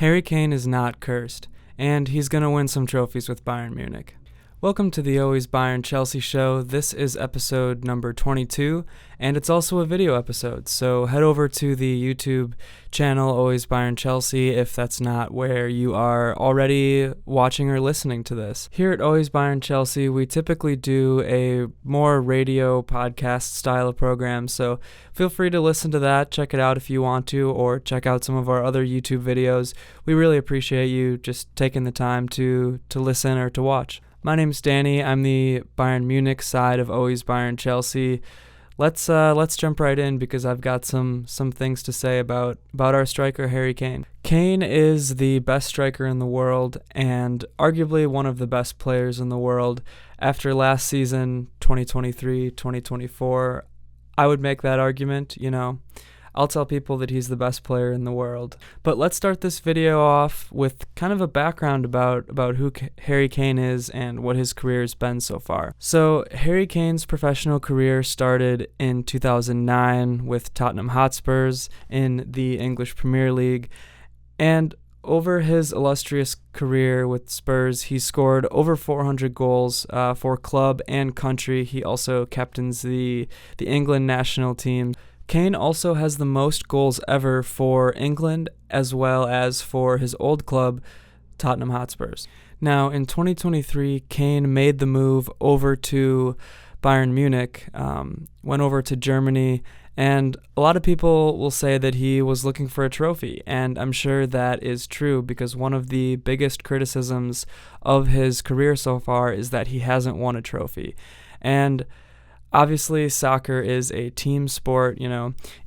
Harry Kane is not cursed, and he's going to win some trophies with Bayern Munich. Welcome to the Always Bayern Chelsea show. This is episode number 22, and it's also a video episode, so head over to the YouTube channel Always Bayern Chelsea if that's not where you are already watching or listening to this. Here at Always Bayern Chelsea, we typically do a more radio podcast style of program, so feel free to listen to that, check it out if you want to, or check out some of our other YouTube videos. We really appreciate you just taking the time to listen or to watch. My name's Danny. I'm the Bayern Munich side of Always Bayern Chelsea. Let's jump right in because I've got some things to say about our striker Harry Kane. Kane is the best striker in the world and arguably one of the best players in the world. After last season, 2023-2024, I would make that argument, I'll tell people that he's the best player in the world. But let's start this video off with kind of a background about who Harry Kane is and what his career has been so far. So Harry Kane's professional career started in 2009 with Tottenham Hotspurs in the English Premier League. And over his illustrious career with Spurs, he scored over 400 goals for club and country. He also captains the England national team. Kane also has the most goals ever for England as well as for his old club, Tottenham Hotspurs. Now, in 2023, Kane made the move over to Bayern Munich, went over to Germany, and a lot of people will say that he was looking for a trophy, and I'm sure that is true because one of the biggest criticisms of his career so far is that he hasn't won a trophy. And obviously, soccer is a team sport,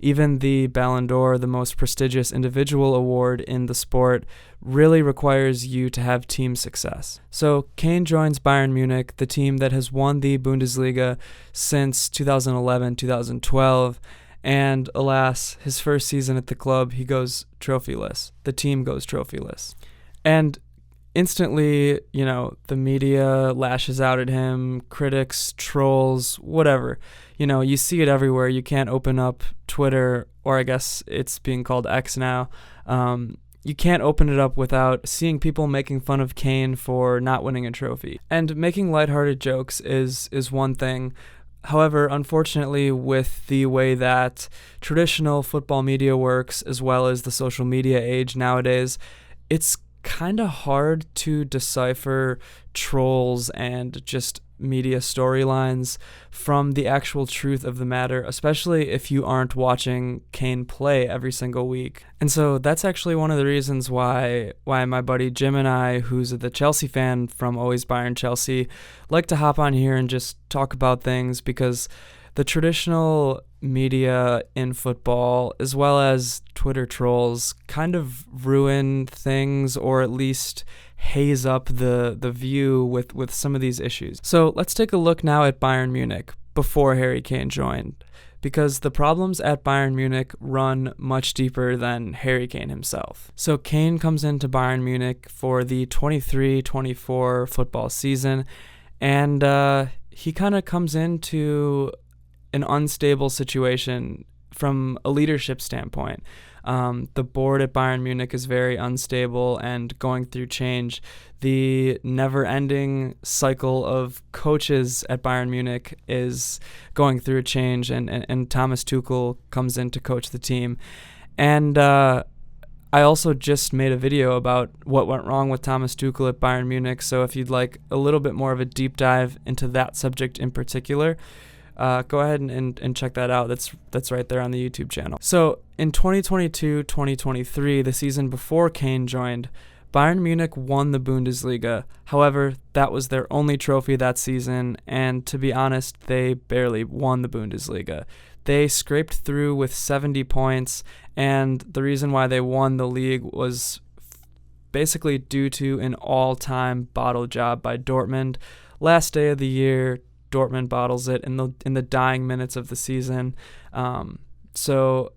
Even the Ballon d'Or, the most prestigious individual award in the sport, really requires you to have team success. So Kane joins Bayern Munich, the team that has won the Bundesliga since 2011-2012, and alas, his first season at the club, he goes trophyless. The team goes trophyless. And instantly, the media lashes out at him, critics, trolls, whatever. You see it everywhere. You can't open up Twitter, or I guess it's being called X now. You can't open it up without seeing people making fun of Kane for not winning a trophy. And making lighthearted jokes is one thing. However, unfortunately, with the way that traditional football media works, as well as the social media age nowadays, it's kind of hard to decipher trolls and just media storylines from the actual truth of the matter, especially if you aren't watching Kane play every single week. And so that's actually one of the reasons why my buddy Jim and I, who's the Chelsea fan from Always Bayern Chelsea, like to hop on here and just talk about things, because the traditional media in football, as well as Twitter trolls, kind of ruin things, or at least haze up the view with some of these issues. So let's take a look now at Bayern Munich before Harry Kane joined, because the problems at Bayern Munich run much deeper than Harry Kane himself. So Kane comes into Bayern Munich for the 23-24 football season, and he kind of comes into an unstable situation from a leadership standpoint. The board at Bayern Munich is very unstable and going through change. The never-ending cycle of coaches at Bayern Munich is going through a change, and Thomas Tuchel comes in to coach the team. And I also just made a video about what went wrong with Thomas Tuchel at Bayern Munich, so if you'd like a little bit more of a deep dive into that subject in particular, go ahead and check that out. That's right there on the YouTube channel. So in 2022-2023, the season before Kane joined, Bayern Munich won the Bundesliga. However, that was their only trophy that season, and to be honest, they barely won the Bundesliga. They scraped through with 70 points, and the reason why they won the league was basically due to an all-time bottle job by Dortmund. Last day of the year, Dortmund bottles it in the dying minutes of the season. So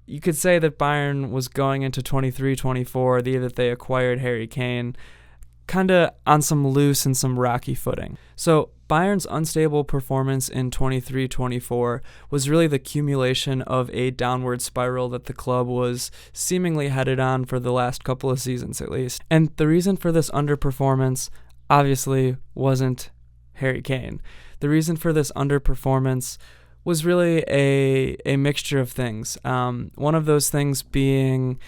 you could say that Bayern was going into 23-24, the year that they acquired Harry Kane, kind of on some loose and some rocky footing. So Bayern's unstable performance in 23-24 was really the accumulation of a downward spiral that the club was seemingly headed on for the last couple of seasons at least. And the reason for this underperformance obviously wasn't Harry Kane. The reason for this underperformance was really a mixture of things. One of those things being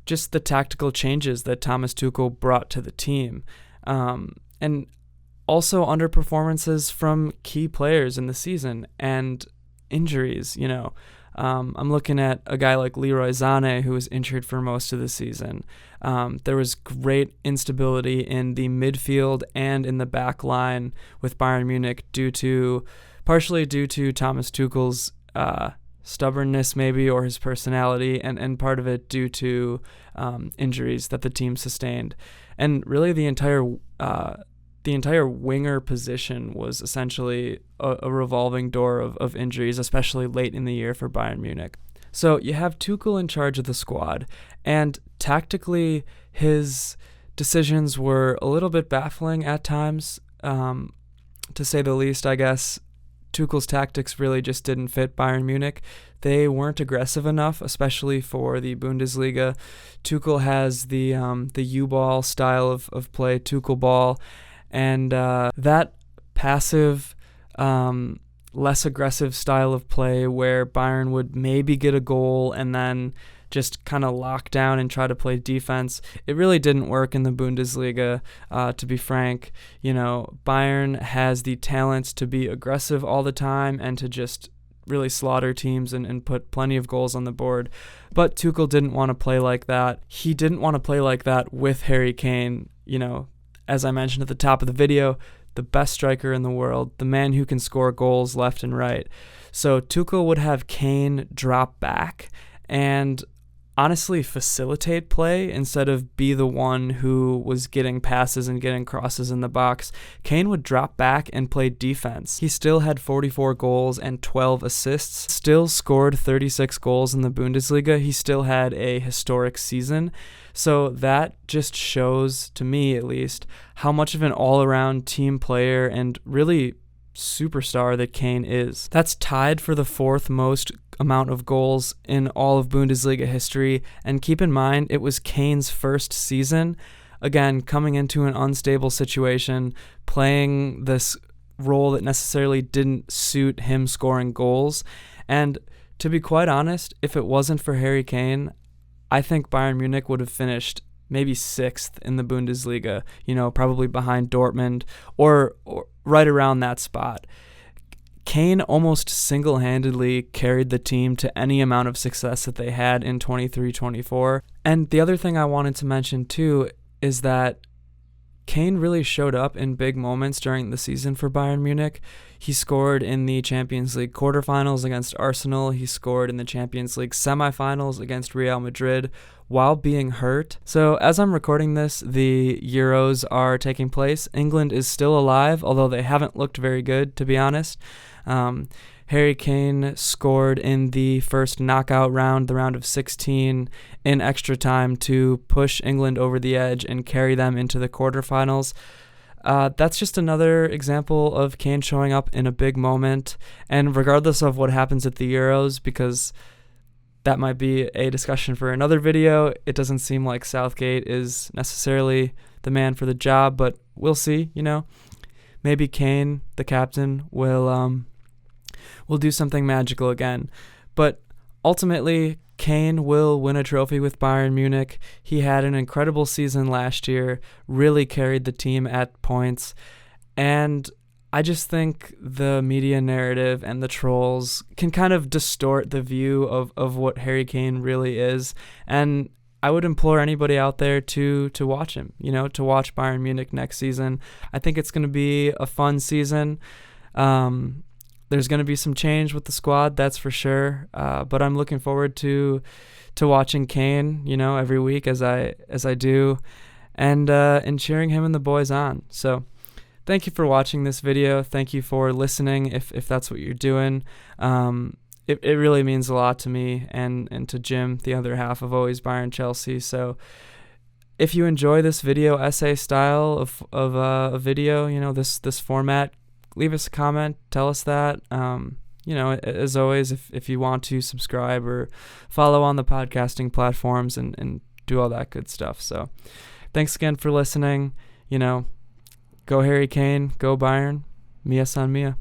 just the tactical changes that Thomas Tuchel brought to the team. And also underperformances from key players in the season and injuries, I'm looking at a guy like Leroy Sané, who was injured for most of the season. There was great instability in the midfield and in the back line with Bayern Munich partially due to Thomas Tuchel's stubbornness maybe, or his personality, and part of it due to injuries that the team sustained. And really the entire winger position was essentially a revolving door of injuries, especially late in the year for Bayern Munich. So you have Tuchel in charge of the squad, and tactically his decisions were a little bit baffling at times, to say the least, I guess. Tuchel's tactics really just didn't fit Bayern Munich. They weren't aggressive enough, especially for the Bundesliga. Tuchel has the U-ball style of play, Tuchel ball, and that passive, less aggressive style of play where Bayern would maybe get a goal and then just kind of lock down and try to play defense. It really didn't work in the Bundesliga, to be frank. Bayern has the talent to be aggressive all the time and to just really slaughter teams and put plenty of goals on the board. But Tuchel didn't want to play like that. He didn't want to play like that with Harry Kane, as I mentioned at the top of the video, the best striker in the world, the man who can score goals left and right. So Tuchel would have Kane drop back and honestly facilitate play instead of be the one who was getting passes and getting crosses in the box. Kane would drop back and play defense. He still had 44 goals and 12 assists, still scored 36 goals in the Bundesliga. He still had a historic season. So that just shows, to me at least, how much of an all-around team player and really superstar that Kane is. That's tied for the fourth most amount of goals in all of Bundesliga history, and keep in mind it was Kane's first season, again coming into an unstable situation, playing this role that necessarily didn't suit him scoring goals. And to be quite honest, if it wasn't for Harry Kane, I think Bayern Munich would have finished maybe 6th in the Bundesliga, probably behind Dortmund or right around that spot. Kane almost single-handedly carried the team to any amount of success that they had in 23-24. And the other thing I wanted to mention too is that Kane really showed up in big moments during the season for Bayern Munich. He scored in the Champions League quarterfinals against Arsenal. He scored in the Champions League semifinals against Real Madrid while being hurt. So as I'm recording this, the Euros are taking place. England is still alive, although they haven't looked very good, to be honest. Harry Kane scored in the first knockout round, the round of 16, in extra time to push England over the edge and carry them into the quarterfinals. That's just another example of Kane showing up in a big moment. And regardless of what happens at the Euros, because that might be a discussion for another video, it doesn't seem like Southgate is necessarily the man for the job, but we'll see, Maybe Kane, the captain, will do something magical again. But ultimately, Kane will win a trophy with Bayern Munich. He had an incredible season last year, really carried the team at points, and I just think the media narrative and the trolls can kind of distort the view of what Harry Kane really is, and I would implore anybody out there to watch him, to watch Bayern Munich next season. I think it's going to be a fun season. There's going to be some change with the squad, that's for sure. But I'm looking forward to watching Kane, every week as I do, and cheering him and the boys on. So thank you for watching this video. Thank you for listening if that's what you're doing. It really means a lot to me and to Jim, the other half of Always Bayern Chelsea. So if you enjoy this video essay style of a video, you know, this format, leave us a comment, tell us that. You know, as always, if you want to subscribe or follow on the podcasting platforms and do all that good stuff. So thanks again for listening. You know, go Harry Kane, go Bayern, Mia San Mia.